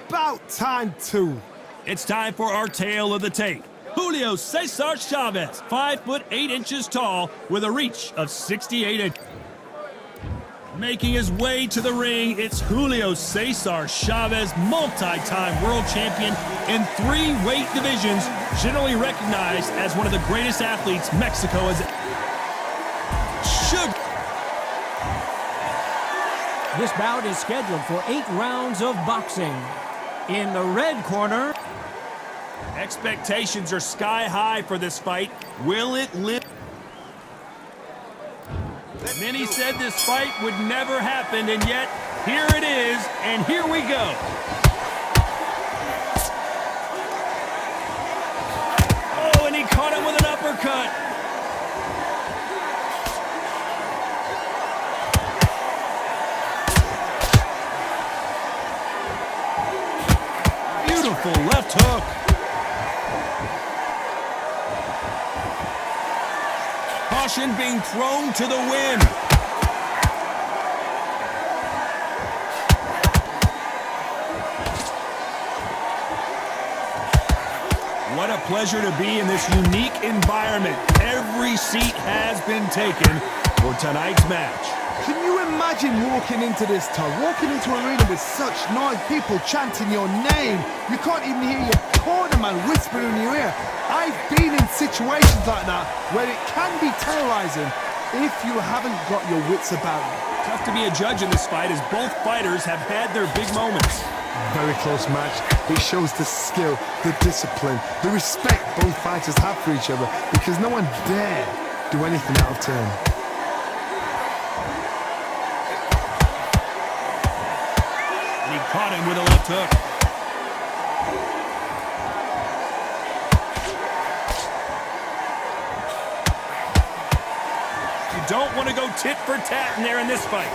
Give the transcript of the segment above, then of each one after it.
about time too. It's time for our tale of the tape. Juilio Cesar Chavez, 5'8" tall, with a reach of 68 inches. Making his way to the ring, it's Juilio Cesar Chavez, multi-time world champion in 3 weight divisions, generally recognized as one of the greatest athletes Mexico has should. This bout is scheduled for 8 rounds of boxing. In the red corner, expectations are sky high for this fight. Will it live? Many said this fight would never happen, and yet here it is, and here we go. Oh, and he caught him with an uppercut. Beautiful left hook. Caution being thrown to the wind. What a pleasure to be in this unique environment. Every seat has been taken for tonight's match. Can you imagine walking into this town, walking into an arena with such noise, people chanting your name? You can't even hear your cornerman whispering in your ear. I've been in situations like that where it can be terrorizing if you haven't got your wits about you. Tough to be a judge in this fight as both fighters have had their big moments. Very close match. It shows the skill, the discipline, the respect both fighters have for each other because no one dare do anything out of turn. And he caught him with a left hook. Don't want to go tit for tat in there in this fight.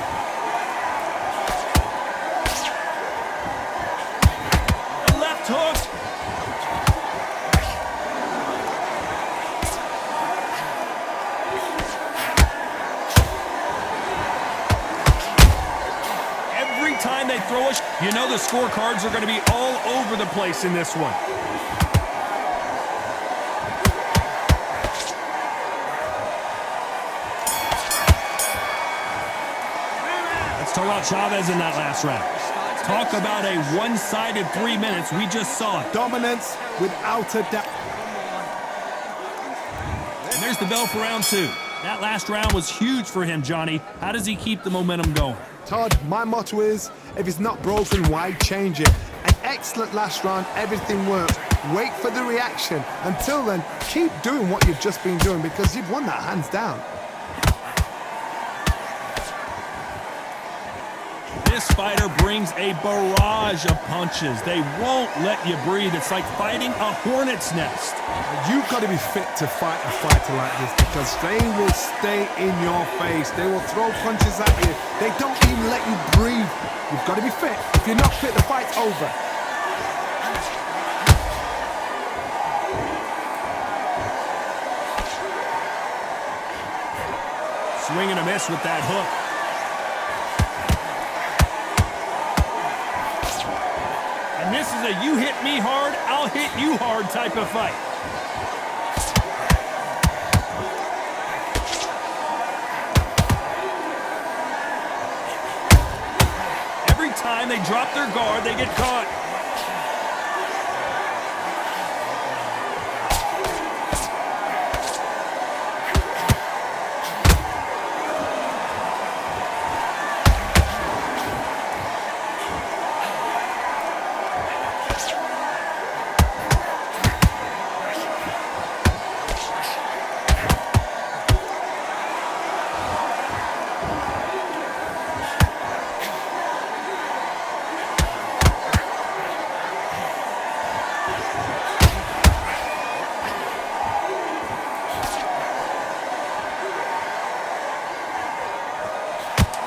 A left hook. Every time they throw a you know the scorecards are going to be all over the place in this one. Talk about Chavez in that last round. Talk about a one-sided 3 minutes. We just saw it. Dominance without a doubt. And there's the bell for round 2. That last round was huge for him, Johnny. How does he keep the momentum going? Todd, my motto is, if it's not broken, why change it? An excellent last round, everything worked. Wait for the reaction. Until then, keep doing what you've just been doing because you've won that hands down. This fighter brings a barrage of punches. They won't let you breathe. It's like fighting a hornet's nest. You've got to be fit to fight a fighter like this because they will stay in your face. They will throw punches at you. They don't even let you breathe. You've got to be fit. If you're not fit, the fight's over. Swing and a miss with that hook. And this is a you hit me hard, I'll hit you hard type of fight. Every time they drop their guard, they get caught.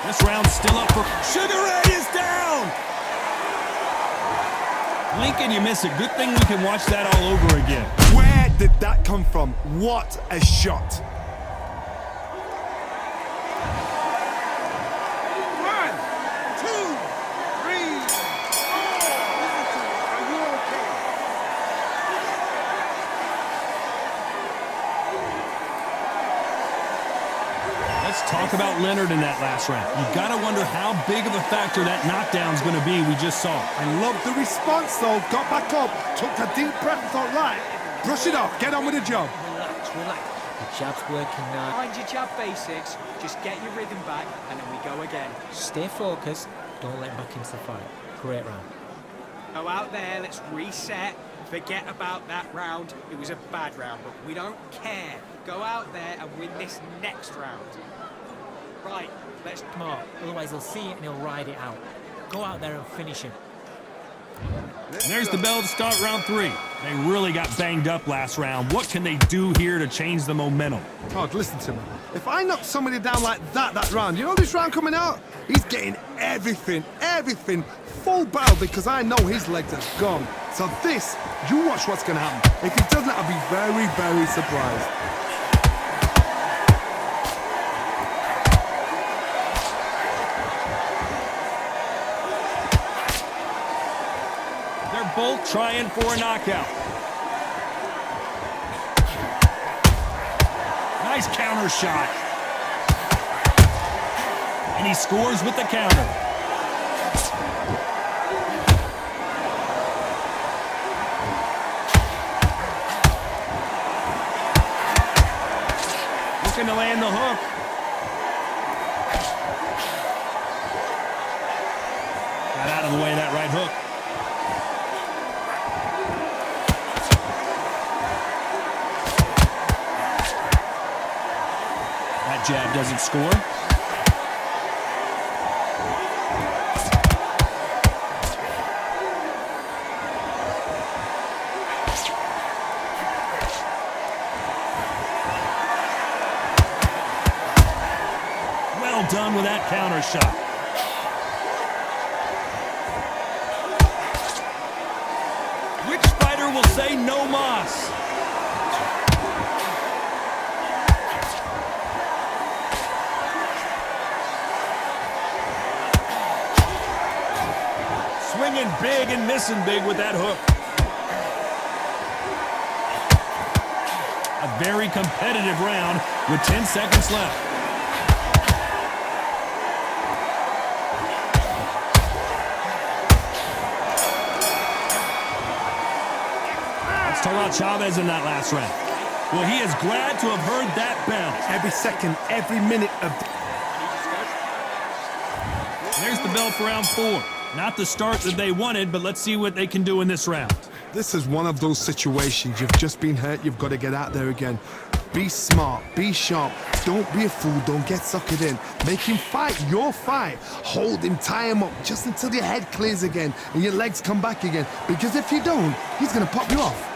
This round's still up for Sugar Ray is down! Lincoln, you miss it. Good thing we can watch that all over again. Where did that come from? What a shot! talk about Leonard in that last round. You got to wonder how big of a factor that knockdown's going to be we just saw. I love the response, though. Got back up, took a deep breath and thought, right, brush it off, get on with the job. Relax. The jab's working now. Find your jab basics, just get your rhythm back, and then we go again. Stay focused. Don't let back into the fight. Great round. Go out there, let's reset. Forget about that round. It was a bad round, but we don't care. Go out there and win this next round. Right, let's... More. Otherwise he'll see it and he'll ride it out. Go out there and finish him. There's the bell to start round 3. They really got banged up last round. What can they do here to change the momentum? Todd, listen to me. If I knock somebody down like that round, you know this round coming out? He's getting everything, full barrel because I know his legs are gone. So this, you watch what's going to happen. If he doesn't, I'll be very, very surprised. They're both trying for a knockout. Nice counter shot. And he scores with the counter. Looking to land the hook. Got out of the way of that right hook. That jab doesn't score. Well done with that counter shot. Which fighter will say no mas? Swinging big and missing big with that hook. A very competitive round with 10 seconds left. Let's talk about Chavez in that last round. Well, he is glad to have heard that bell. Every second, every minute of... There's the bell for round 4. Not the start that they wanted, but let's see what they can do in this round. This is one of those situations. You've just been hurt. You've got to get out there again. Be smart. Be sharp. Don't be a fool. Don't get suckered in. Make him fight your fight. Hold him. Tie him up just until your head clears again and your legs come back again. Because if you don't, he's going to pop you off.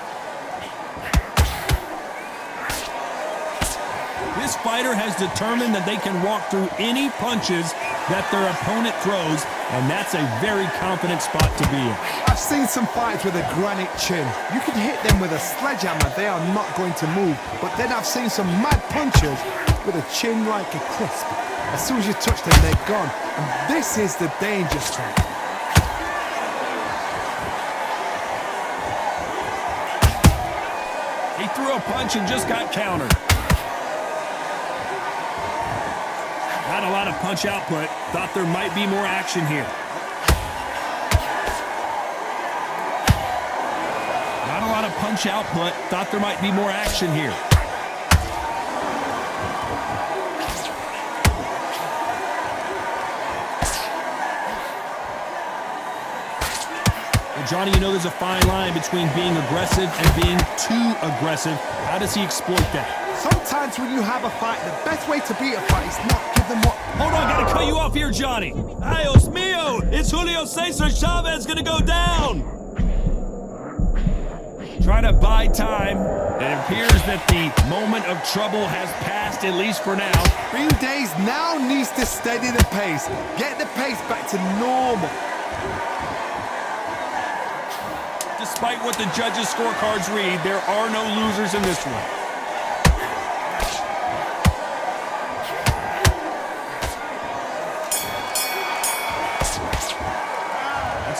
This fighter has determined that they can walk through any punches that their opponent throws, and that's a very confident spot to be in. I've seen some fights with a granite chin. You can hit them with a sledgehammer, they are not going to move. But then I've seen some mad punchers with a chin like a crisp. As soon as you touch them, they're gone. And this is the danger zone. He threw a punch and just got countered. Not a lot of punch output. Thought there might be more action here. Not a lot of punch output. Thought there might be more action here. Well, Johnny, you know there's a fine line between being aggressive and being too aggressive. How does he exploit that? Sometimes when you have a fight, the best way to beat a fight is not give them what... Hold on, gotta cut you off here, Johnny. Dios mío, is Juilio Cesar Chavez gonna go down? Trying to buy time. It appears that the moment of trouble has passed, at least for now. Green Days now needs to steady the pace. Get the pace back to normal. Despite what the judges' scorecards read, there are no losers in this one.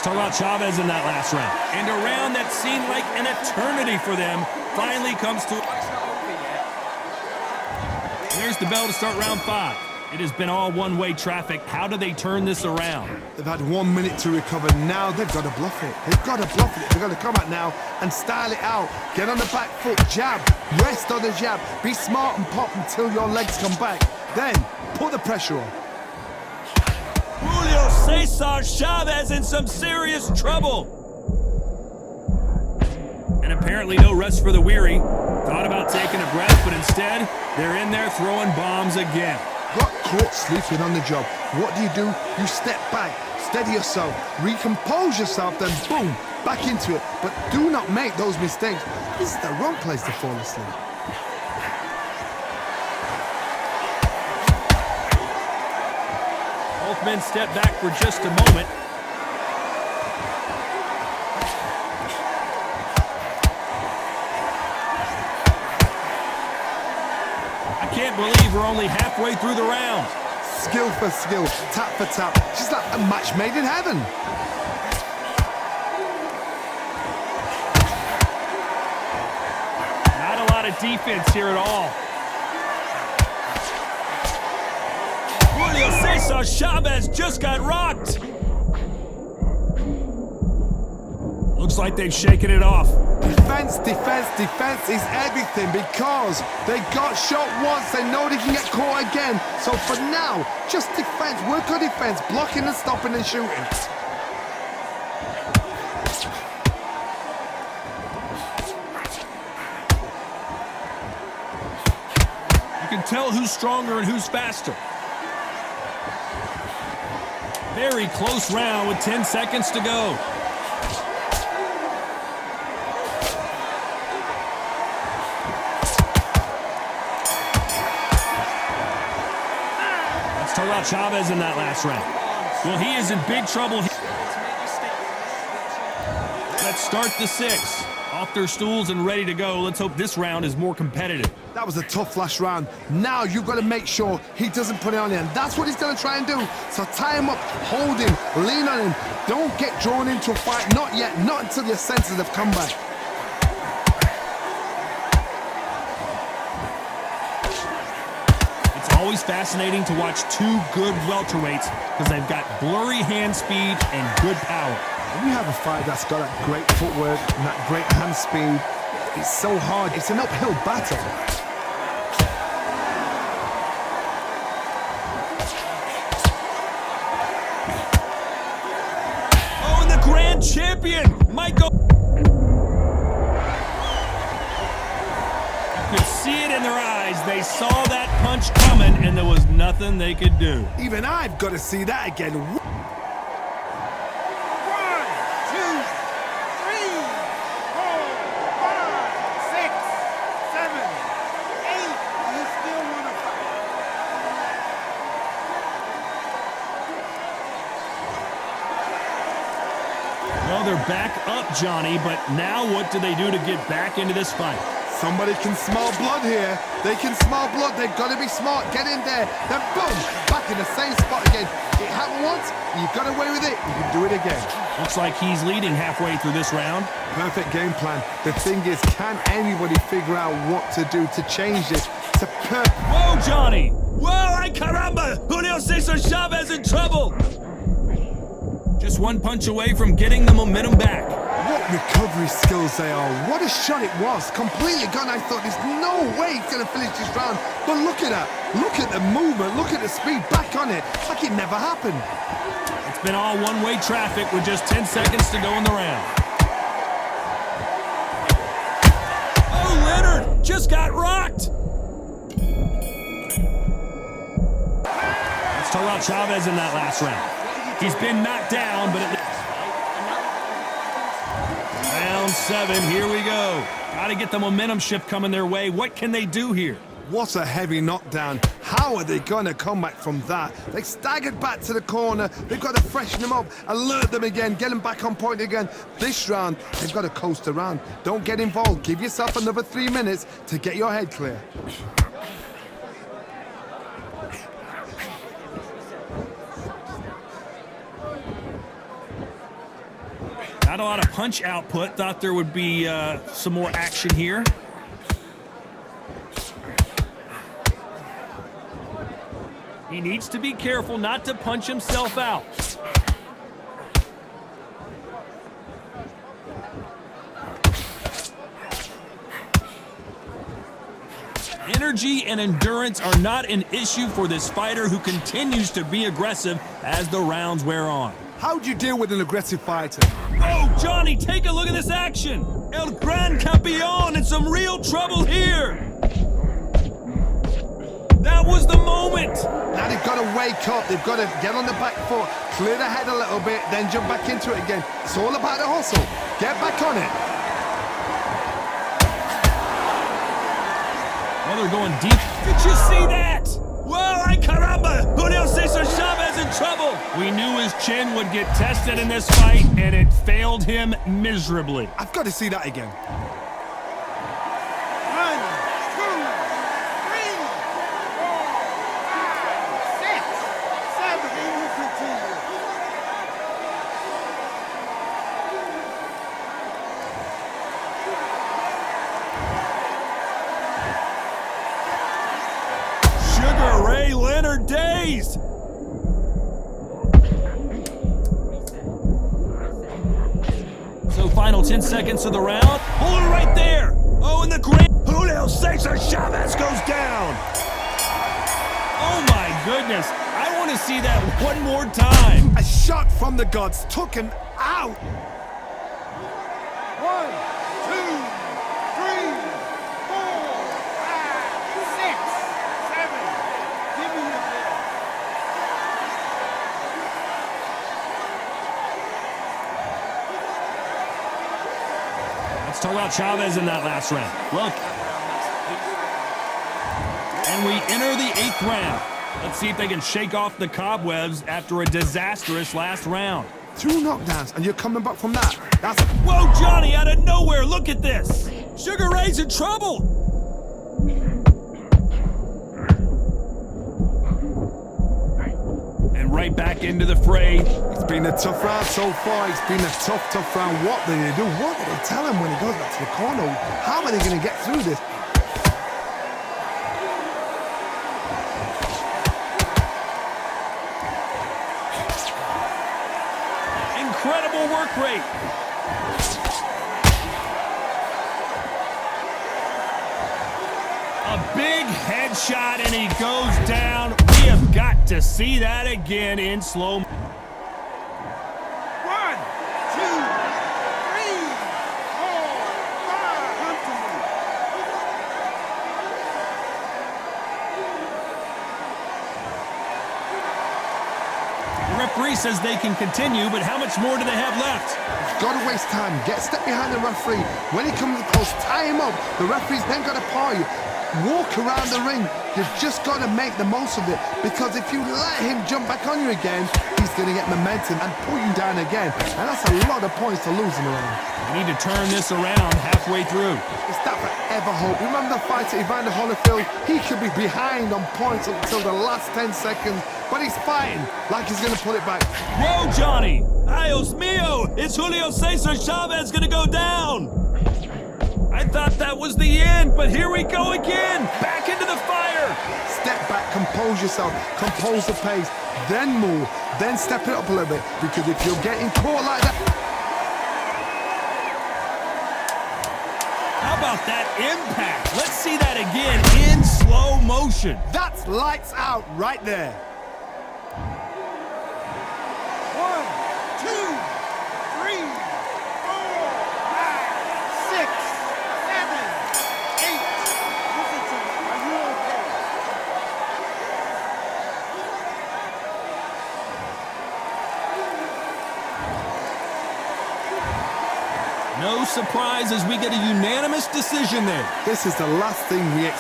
Let's talk about Chavez in that last round. And a round that seemed like an eternity for them finally comes to... There's the bell to start round 5. It has been all one-way traffic. How do they turn this around? They've had 1 minute to recover. Now they've got to bluff it. They've got to bluff it. They've got to come out now and style it out. Get on the back foot, jab, rest on the jab. Be smart and pop until your legs come back. Then put the pressure on. Julio Cesar Chavez in some serious trouble. And apparently no rest for the weary. Thought about taking a breath, but instead, they're in there throwing bombs again. Got caught sleeping on the job. What do? You step back, steady yourself, recompose yourself, then boom, back into it. But do not make those mistakes. This is the wrong place to fall asleep. Both men step back for just a moment. I can't believe we're only halfway through the round. Skill for skill, tap for tap. She's like a match made in heaven. Not a lot of defense here at all. Julio Cesar Chavez just got rocked. Looks like they've shaken it off. Defense, defense, defense is everything because they got shot once. They know they can get caught again. So for now, just defense, work on defense, blocking and stopping and shooting. You can tell who's stronger and who's faster. Very close round with 10 seconds to go. Let's talk about Chavez in that last round. Well, he is in big trouble. Let's start the 6. Off their stools and ready to go. Let's hope this round is more competitive. That was a tough last round. Now you've got to make sure he doesn't put it on you. And that's what he's going to try and do. So tie him up, hold him, lean on him. Don't get drawn into a fight. Not yet. Not until your senses have come back. It's always fascinating to watch two good welterweights because they've got blurry hand speed and good power. When you have a fight that's got that great footwork and that great hand speed, it's so hard. It's an uphill battle. Oh, and the grand champion might go. You could see it in their eyes. They saw that punch coming, and there was nothing they could do. Even I've got to see that again. Well, they're back up, Johnny, but now what do they do to get back into this fight? Somebody can smell blood here. They can smell blood. They've got to be smart. Get in there. Then boom, back in the same spot again. It happened once. You got away with it. You can do it again. Looks like he's leading halfway through this round. Perfect game plan. The thing is, can anybody figure out what to do to change this to perfect? Whoa, Johnny! Whoa, ay caramba! Julio Cesar Chavez in trouble! Just one punch away from getting the momentum back. What recovery skills they are. What a shot it was. Completely gone. I thought there's no way he's going to finish this round. But look at that. Look at the movement. Look at the speed. Back on it. Like it never happened. It's been all one-way traffic with just 10 seconds to go in the round. Oh, Leonard just got rocked. Let's talk about Chavez in that last round. He's been knocked down, but round 7, here we go. Got to get the momentum shift coming their way. What can they do here? What a heavy knockdown. How are they going to come back from that? They staggered back to the corner. They've got to freshen them up, alert them again, get them back on point again. This round, they've got to coast around. Don't get involved. Give yourself another 3 minutes to get your head clear. Not a lot of punch output. Thought there would be some more action here. He needs to be careful not to punch himself out. Energy and endurance are not an issue for this fighter who continues to be aggressive as the rounds wear on. How'd you deal with an aggressive fighter? Oh, Johnny, take a look at this action. El Gran Campeón in some real trouble here. That was the moment. Now they've got to wake up. They've got to get on the back foot, clear the head a little bit, then jump back into it again. It's all about the hustle. Get back on it. Well, they're going deep. Did you see that? Whoa, ay caramba! Julio Cesar Chavez in trouble. We knew his chin would get tested in this fight, and it failed him miserably. I've got to see that again. 1, 2, 3, 4, 5, 6, 7, Sugar Ray Leonard days. So final 10 seconds of the round. Hold it right there. Oh, and the great Julio Cesar Chavez goes down. Oh my goodness. I want to see that one more time. A shot from the gods took him out. 1, 2, 3, 4, 5, 6, 7. Give me your ball. Let's talk about Chavez in that last round. Look. And we enter the 8th round. Let's see if they can shake off the cobwebs after a disastrous last round. 2 knockdowns, and you're coming back from that. That's... Whoa, Johnny, out of nowhere, look at this. Sugar Ray's in trouble. And right back into the fray. It's been a tough round so far. It's been a tough round. What do they do? What do they tell him when he goes back to the corner? How are they going to get through this? Incredible work rate. A big headshot and he goes down. We have got to see that again in slow. 1, 2, 3, 4, 5. Come to me. The referee says they can continue, but how much more do they have left? Got to waste time. Get a step behind the referee. When he comes close, tie him up. The referee's then got to paw you. Walk around the ring. You've just got to make the most of it, because if you let him jump back on you again, he's going to get momentum and pull you down again. And that's a lot of points to lose in the ring. We need to turn this around halfway through. It's that forever hope. Remember the fight at Evander Holyfield? He could be behind on points until the last 10 seconds, but he's fighting like he's going to pull it back. Whoa, Johnny! Dios mío! Is Julio Cesar Chavez going to go down? I thought that was the end, but here we go again! Back into the fire! Step back, compose yourself, compose the pace, then move, then step it up a little bit, because if you're getting caught like that... How about that impact? Let's see that again in slow motion. That's lights out right there. 1, 2, 3, 4, 5, 6, 7, 8. Listen to me. Are you okay? No surprise as we get a unanimous decision there. This is the last thing we expect.